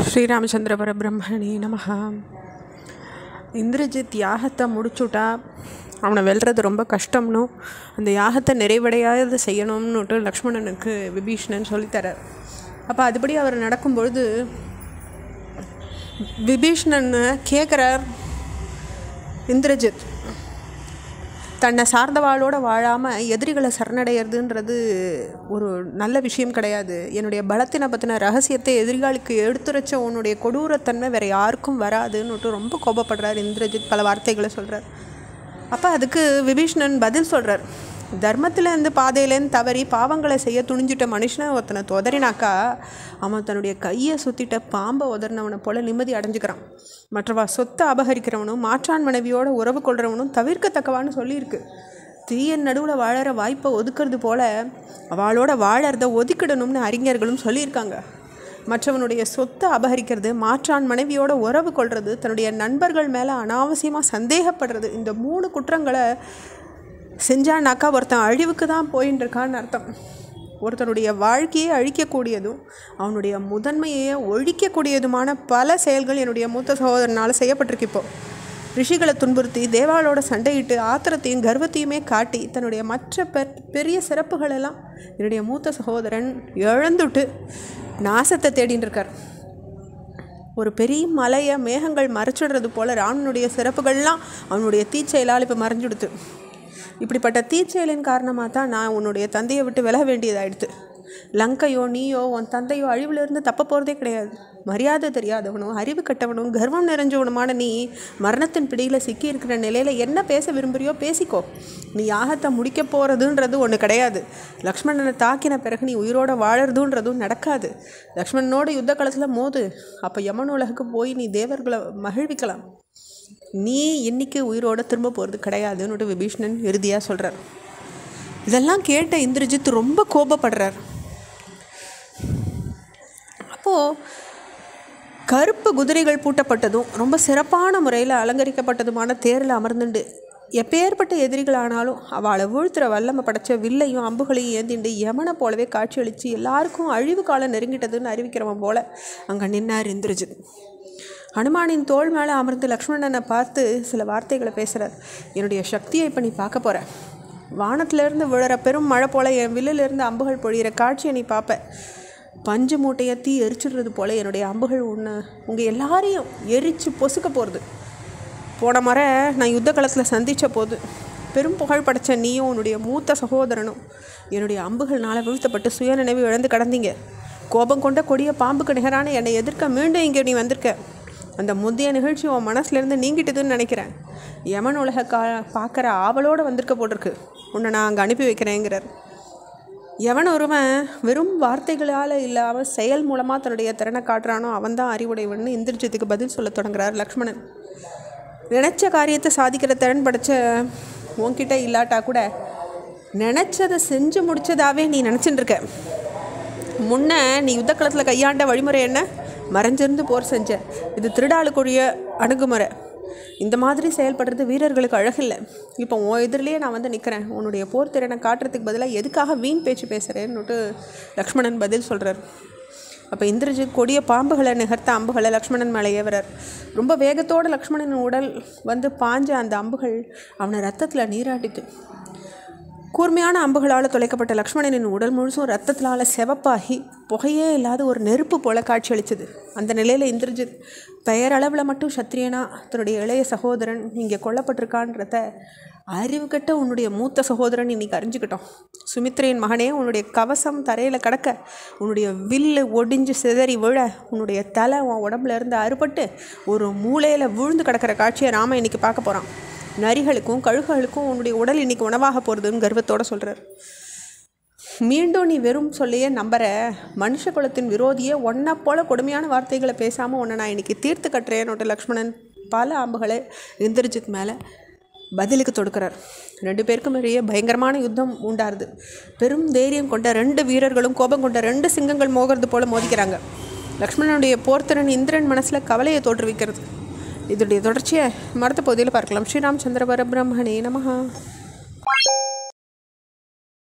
ஸ்ரீராமச்சந்திர பரபிரம்மணே நமஹ. இந்திரஜித் யாகத்தை முடிச்சுட்டா அவனை வெல்றது ரொம்ப கஷ்டம்னு, அந்த யாகத்தை நிறைவடையாத செய்யணும்னுட்டு லக்ஷ்மணனுக்கு விபீஷணன் சொல்லித்தரார். அப்போ அதுபடி அவர் நடக்கும்பொழுது விபீஷணன் கேட்குறார், இந்திரஜித் தன்னை சார்ந்தவாளோடு வாழாமல் எதிரிகளை சரணடைகிறதுன்றது ஒரு நல்ல விஷயம் கிடையாது. என்னுடைய பலத்தினை பற்றின ரகசியத்தை எதிரிகளுக்கு எடுத்துரைச்ச உன்னுடைய கொடூரத்தன்மை வேறு யாருக்கும் வராதுன்னுட்டு ரொம்ப கோபப்படுறார் இந்திரஜித். பல வார்த்தைகளை சொல்கிறார். அப்போ அதுக்கு விபீஷணன் பதில் சொல்கிறார், தர்மத்திலேருந்து பாதையிலேருந்து தவறி பாவங்களை செய்ய துணிஞ்சிட்ட மனுஷனை ஒருத்தனை உதறினாக்கா அவன் தன்னுடைய கையை சுற்றிட்ட பாம்பை உதறினவனை போல் நிம்மதி அடைஞ்சிக்கிறான். மற்றவா சொத்தை அபகரிக்கிறவனும் மாற்றான் மனைவியோட உறவு கொள்கிறவனும் தவிர்க்கத்தக்கவான்னு சொல்லியிருக்கு. தீயன் நடுவில் வாழற வாய்ப்பை ஒதுக்கிறது போல் அவளோட வாழறத ஒதுக்கிடணும்னு அறிஞர்களும் சொல்லியிருக்காங்க. மற்றவனுடைய சொத்தை அபகரிக்கிறது, மாற்றான் மனைவியோட உறவு கொள்வது, தன்னுடைய நண்பர்கள் மேலே அனாவசியமாக சந்தேகப்படுறது, இந்த 3 குற்றங்களை செஞ்சானாக்கா ஒருத்தன் அழிவுக்கு தான் போயின்னு இருக்கான்னு அர்த்தம். ஒருத்தனுடைய வாழ்க்கையை அழிக்கக்கூடியதும் அவனுடைய முதன்மையை ஒழிக்கக்கூடியதுமான பல செயல்கள் என்னுடைய மூத்த சகோதரனால் செய்யப்பட்டிருக்கு. இப்போது ரிஷிகளை துன்புறுத்தி தேவாலோட சண்டையிட்டு ஆத்திரத்தையும் கர்வத்தையுமே காட்டி தன்னுடைய மற்ற பெரிய சிறப்புகளெல்லாம் என்னுடைய மூத்த சகோதரன் இழந்துட்டு நாசத்தை தேடின்னு இருக்கார். ஒரு பெரிய மலையை மேகங்கள் மறைச்சிடுறது போல் ராவணனுடைய சிறப்புகள்லாம் அவனுடைய தீச்செயலால் இப்போ மறைஞ்சுடுத்து. இப்படிப்பட்ட தீச்செயலின் காரணமாக தான் நான் உன்னுடைய தந்தையை விட்டு விலக வேண்டியதாகிடுது. லங்கையோ நீயோ உன் தந்தையோ அழிவிலிருந்து தப்ப போகிறதே கிடையாது. மரியாதை தெரியாதவனும் அறிவு கட்டவனும் கர்வம் நிறைஞ்சவனுமான நீ மரணத்தின் பிடியில் சிக்கி இருக்கிற நிலையில் என்ன பேச விரும்புகிறியோ பேசிக்கோ. நீ யாகத்தை முடிக்க போகிறதுன்றது ஒன்று கிடையாது. லக்ஷ்மணனை தாக்கின பிறகு நீ உயிரோட வாழறதுன்றதும் நடக்காது. லக்ஷ்மணனோட யுத்த காலத்தில் மோது, அப்போ யமன் உலகுக்கு போய் நீ தேவர்களை மகிழ்விக்கலாம். நீ இன்னைக்கு உயிரோட திரும்ப போகிறது கிடையாதுன்னுட்டு விபீஷணன் இறுதியாக சொல்கிறார். இதெல்லாம் கேட்ட இந்திரஜித் ரொம்ப கோபப்படுறார். அப்போது கருப்பு குதிரைகள் பூட்டப்பட்டதும் ரொம்ப சிறப்பான முறையில் அலங்கரிக்கப்பட்டதுமான தேரில் அமர்ந்துண்டு எப்பேற்பட்ட எதிரிகளானாலும் அவளை வீழ்த்துற வல்லமை படைச்ச வில்லையும் அம்புகளையும் ஏந்திண்டு யமனை போலவே காட்சியளித்து எல்லாருக்கும் அழிவு காலம் நெருங்கிட்டதுன்னு அறிவிக்கிறவன் போல் அங்கே நின்னார் இந்திரஜித். ஹனுமானின் தோள் மேலே அமர்ந்து லக்ஷ்மணனை பார்த்து சில வார்த்தைகளை பேசுகிறார். என்னுடைய சக்தியை இப்போ நீ பார்க்க போகிற. வானத்திலேருந்து விழுற பெரும் மழை போல் என் வில்லிலிருந்து அம்புகள் பொழிகிற காட்சியை நீ பார்ப்ப. பஞ்சு மூட்டையை தீ எரிச்சிடுறது போல் என்னுடைய அம்புகள் உங்கள் எல்லாரையும் எரித்து பொசுக்க போகிறது. போன முறை நான் யுத்த காலத்தில் சந்தித்த போது பெரும் புகழ் படைத்த நீயும் உன்னுடைய மூத்த சகோதரனும் என்னுடைய அம்புகள்னால் வீழ்த்தப்பட்டு சுயநினைவு இழந்து கடந்தீங்க. கோபம் கொண்ட கொடிய பாம்புக்கு நிகரான என்னை எதிர்க்க மீண்டும் இங்கே நீ வந்திருக்க. அந்த முந்தைய நிகழ்ச்சி உன் மனசுலேருந்து நீங்கிட்டதுன்னு நினைக்கிறேன். யமன் உலக பார்க்குற ஆவலோடு வந்திருக்க போட்டிருக்கு. உன்னை நான் அங்கே அனுப்பி வைக்கிறேங்கிறார். எவன் ஒருவன் வெறும் வார்த்தைகளால் இல்லாமல் செயல் மூலமாக தன்னுடைய திறனை காட்டுறானோ அவன் தான் அறிவுடையவன் இந்திரஜித்துக்கு பதில் சொல்ல தொடங்குறார் லக்ஷ்மணன். நினச்ச காரியத்தை சாதிக்கிற திறன் படைச்ச உன்கிட்ட இல்லாட்டா கூட நினச்சதை செஞ்சு முடித்ததாகவே நீ நினச்சிட்டு இருக்க. முன்ன நீ யுத்த களத்தில் கையாண்ட வழிமுறை என்ன? மறைஞ்சிருந்து போர் செஞ்ச. இது திருடாளுக்குரிய அணுகுமுறை. இந்த மாதிரி செயல்படுறது வீரர்களுக்கு அழகில்லை. இப்போ உன் எதிரிலேயே நான் வந்து நிற்கிறேன். உன்னுடைய போர் திறனை காட்டுறதுக்கு பதிலாக எதுக்காக வீண் பேச்சு பேசுகிறேன்னுட்டு லக்ஷ்மணன் பதில் சொல்கிறார். அப்போ இந்திரஜித் கொடிய பாம்புகளை நிகர்த்த அம்புகளை லக்ஷ்மணன் மேலே ஏவுறார். ரொம்ப வேகத்தோடு லக்ஷ்மணன் உடல் வந்து பாஞ்ச அந்த அம்புகள் அவனை ரத்தத்தில் நீராட்டித்து. கூர்மையான அம்புகளால் தொலைக்கப்பட்ட லக்ஷ்மணனின் உடல் முழுசும் ரத்தத்தினால் செவப்பாகி புகையே இல்லாத ஒரு நெருப்பு போல காட்சியளித்தது. அந்த நிலையில் இந்திரஜித் பெயரளவில் மட்டும் சத்திரியனா தன்னுடைய இளைய சகோதரன் இங்கே கொல்லப்பட்டிருக்கான்றத அறிவு கட்ட உன்னுடைய மூத்த சகோதரன் இன்னைக்கு அறிஞ்சுக்கிட்டோம். சுமித்ரையின் மகனே, உன்னுடைய கவசம் தரையில் கிடக்க, உன்னுடைய வில்லு ஒடிஞ்சு சிதறி விழ, உன்னுடைய தலை உன் உடம்புல இருந்து அறுபட்டு ஒரு மூளையில் விழுந்து கிடக்கிற காட்சியை ராம இன்னைக்கு பார்க்க போகிறான். நரிகளுக்கும் கழுகுகளுக்கும் உன்னுடைய உடல் இன்னைக்கு உணவாக போகிறதுன்னு கர்வத்தோடு சொல்கிறார். மீண்டும் நீ வெறும் சொல்லையே நம்புற மனுஷ குலத்தின் விரோதியே ஒன்றை போல கொடுமையான வார்த்தைகளை பேசாமல் உன்னை நான் இன்னைக்கு தீர்த்து கட்டுறேன்னு லக்ஷ்மணன் பல அம்புகளை இந்திரஜித் மேலே பதிலுக்கு தொடுக்கிறார். 2 பேருக்கும் நிறைய பயங்கரமான யுத்தம் உண்டாருது. பெரும் தைரியம் கொண்ட 2 வீரர்களும் கோபம் கொண்ட 2 சிங்கங்கள் மோகிறது போல மோதிக்கிறாங்க. லக்ஷ்மணனுடைய போர்த்திறன் இந்திரன் மனசில் கவலையை தோற்றுவிக்கிறது. இதோடைய தொடர்ச்சியை மறுத்த பகுதியில் பார்க்கலாம். ஸ்ரீராமச்சந்திர பரபிரம்மணே நமஹ.